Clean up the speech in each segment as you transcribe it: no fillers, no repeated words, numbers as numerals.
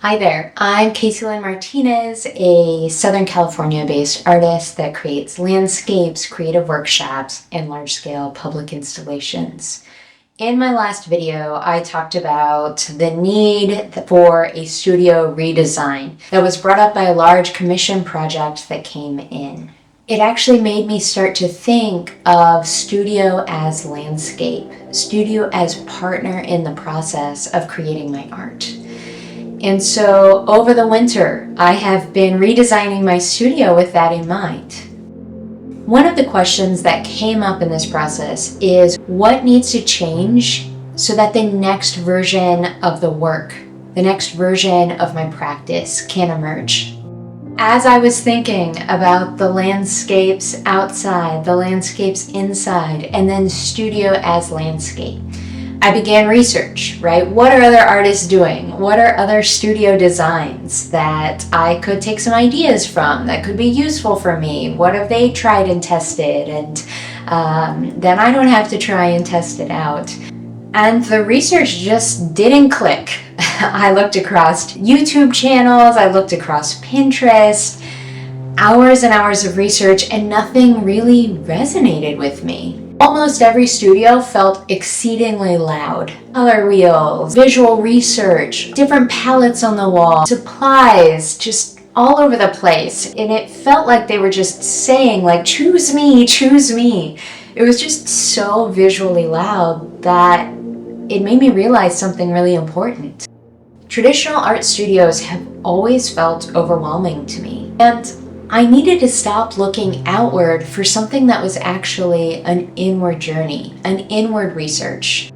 Hi there, I'm Casey Lynn Martinez, a Southern California-based artist that creates landscapes, creative workshops, and large-scale public installations. In my last video, I talked about the need for a studio redesign that was brought up by a large commission project that came in. It actually made me start to think of studio as landscape, studio as partner in the process of creating my art. And so over the winter, I have been redesigning my studio with that in mind. One of the questions that came up in this process is what needs to change so that the next version of the work, the next version of my practice can emerge. As I was thinking about the landscapes outside, the landscapes inside, and then studio as landscape, I began research, right? What are other artists doing? What are other studio designs that I could take some ideas from that could be useful for me? What have they tried and tested? And then I don't have to try and test it out. And the research just didn't click. I looked across YouTube channels, I looked across Pinterest, hours and hours of research, and nothing really resonated with me. Almost every studio felt exceedingly loud. Color wheels, visual research, different palettes on the wall, supplies, just all over the place. And it felt like they were just saying, like, choose me, choose me. It was just so visually loud that it made me realize something really important. Traditional art studios have always felt overwhelming to me. And I needed to stop looking outward for something that was actually an inward journey, an inward research.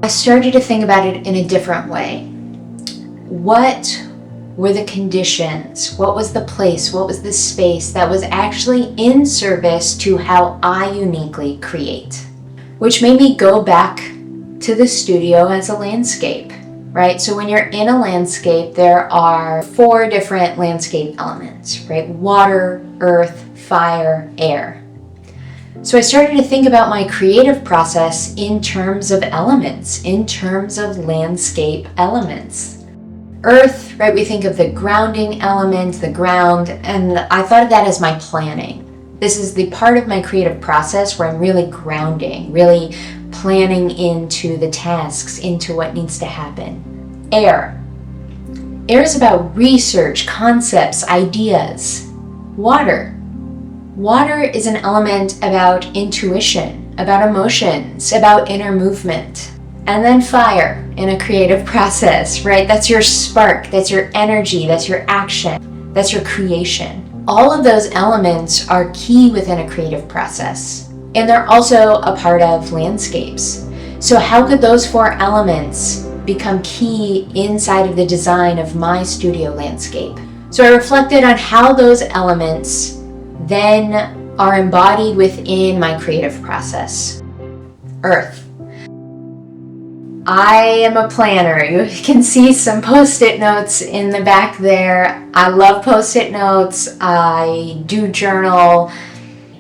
I started to think about it in a different way. What were the conditions? What was the place? What was the space that was actually in service to how I uniquely create? Which made me go back to the studio as a landscape. Right? So when you're in a landscape, there are 4 different landscape elements, right? Water, earth, fire, air. So I started to think about my creative process in terms of elements, in terms of landscape elements. Earth, right? We think of the grounding element, the ground, and I thought of that as my planning. This is the part of my creative process where I'm really grounding, really planning into the tasks, into what needs to happen. Air. Air is about research, concepts, ideas. Water. Water is an element about intuition, about emotions, about inner movement. And then fire in a creative process, right? That's your spark, that's your energy, that's your action, that's your creation. All of those elements are key within a creative process. And they're also a part of landscapes. So how could those 4 elements become key inside of the design of my studio landscape? So I reflected on how those elements then are embodied within my creative process. Earth. I am a planner. You can see some post-it notes in the back there. I love post-it notes. I do journal.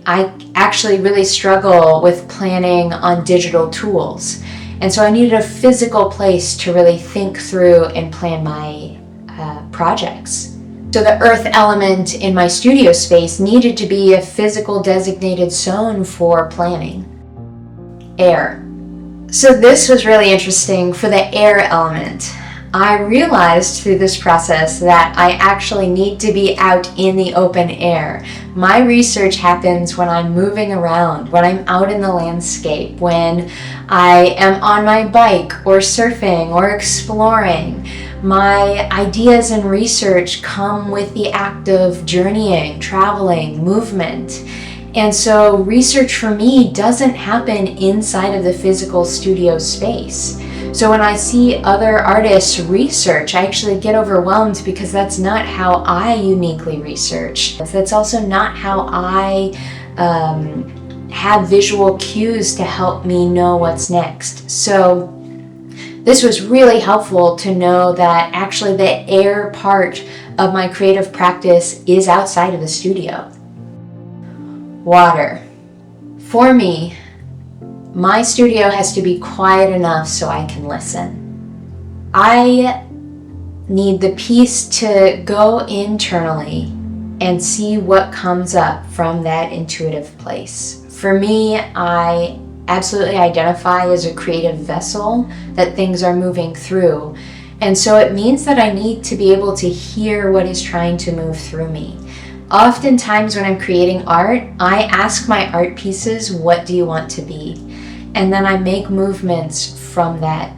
I actually really struggle with planning on digital tools. And so I needed a physical place to really think through and plan my projects. So the earth element in my studio space needed to be a physical designated zone for planning. Air. So this was really interesting for the air element. I realized through this process that I actually need to be out in the open air. My research happens when I'm moving around, when I'm out in the landscape, when I am on my bike or surfing or exploring. My ideas and research come with the act of journeying, traveling, movement. And so research for me doesn't happen inside of the physical studio space. So when I see other artists research, I actually get overwhelmed because that's not how I uniquely research. That's also not how I have visual cues to help me know what's next. So this was really helpful to know that actually the air part of my creative practice is outside of the studio. Water. For me, my studio has to be quiet enough so I can listen. I need the peace to go internally and see what comes up from that intuitive place. For me, I absolutely identify as a creative vessel that things are moving through. And so it means that I need to be able to hear what is trying to move through me. Oftentimes when I'm creating art, I ask my art pieces, what do you want to be? And then I make movements from that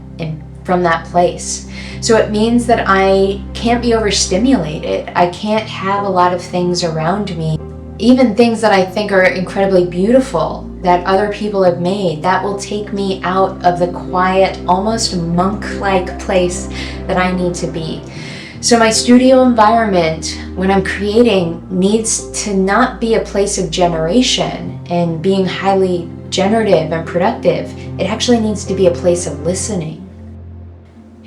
place. So it means that I can't be overstimulated. I can't have a lot of things around me, even things that I think are incredibly beautiful that other people have made. That will take me out of the quiet, almost monk-like place that I need to be. So my studio environment, when I'm creating, needs to not be a place of generation and being highly generative and productive. It actually needs to be a place of listening.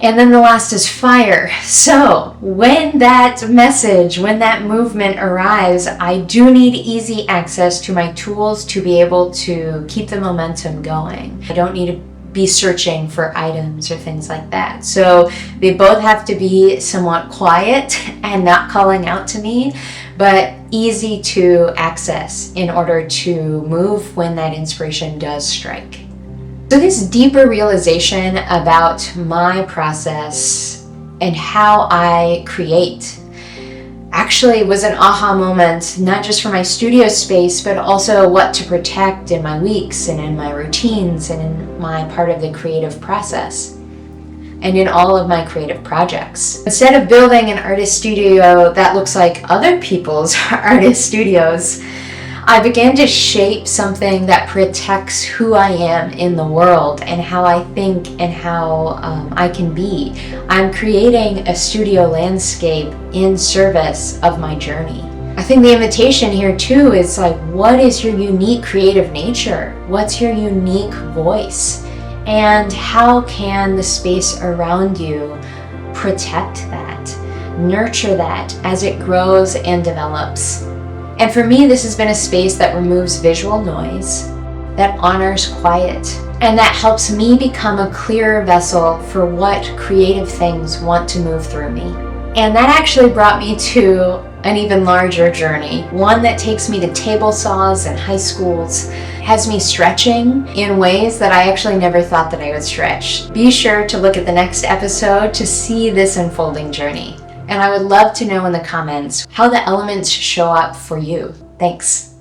And then the last is fire. So when that message, when that movement arrives, I do need easy access to my tools to be able to keep the momentum going. I don't need to be searching for items or things like that. So they both have to be somewhat quiet and not calling out to me, but easy to access in order to move when that inspiration does strike. So this deeper realization about my process and how I create actually was an aha moment, not just for my studio space, but also what to protect in my weeks and in my routines and in my part of the creative process and in all of my creative projects. Instead of building an artist studio that looks like other people's artist studios, I began to shape something that protects who I am in the world and how I think and how I can be. I'm creating a studio landscape in service of my journey. I think the invitation here too is like, what is your unique creative nature? What's your unique voice? And how can the space around you protect that, nurture that as it grows and develops? And for me, this has been a space that removes visual noise, that honors quiet, and that helps me become a clearer vessel for what creative things want to move through me. And that actually brought me to an even larger journey, one that takes me to table saws and high schools, has me stretching in ways that I actually never thought that I would stretch. Be sure to look at the next episode to see this unfolding journey. And I would love to know in the comments how the elements show up for you. Thanks.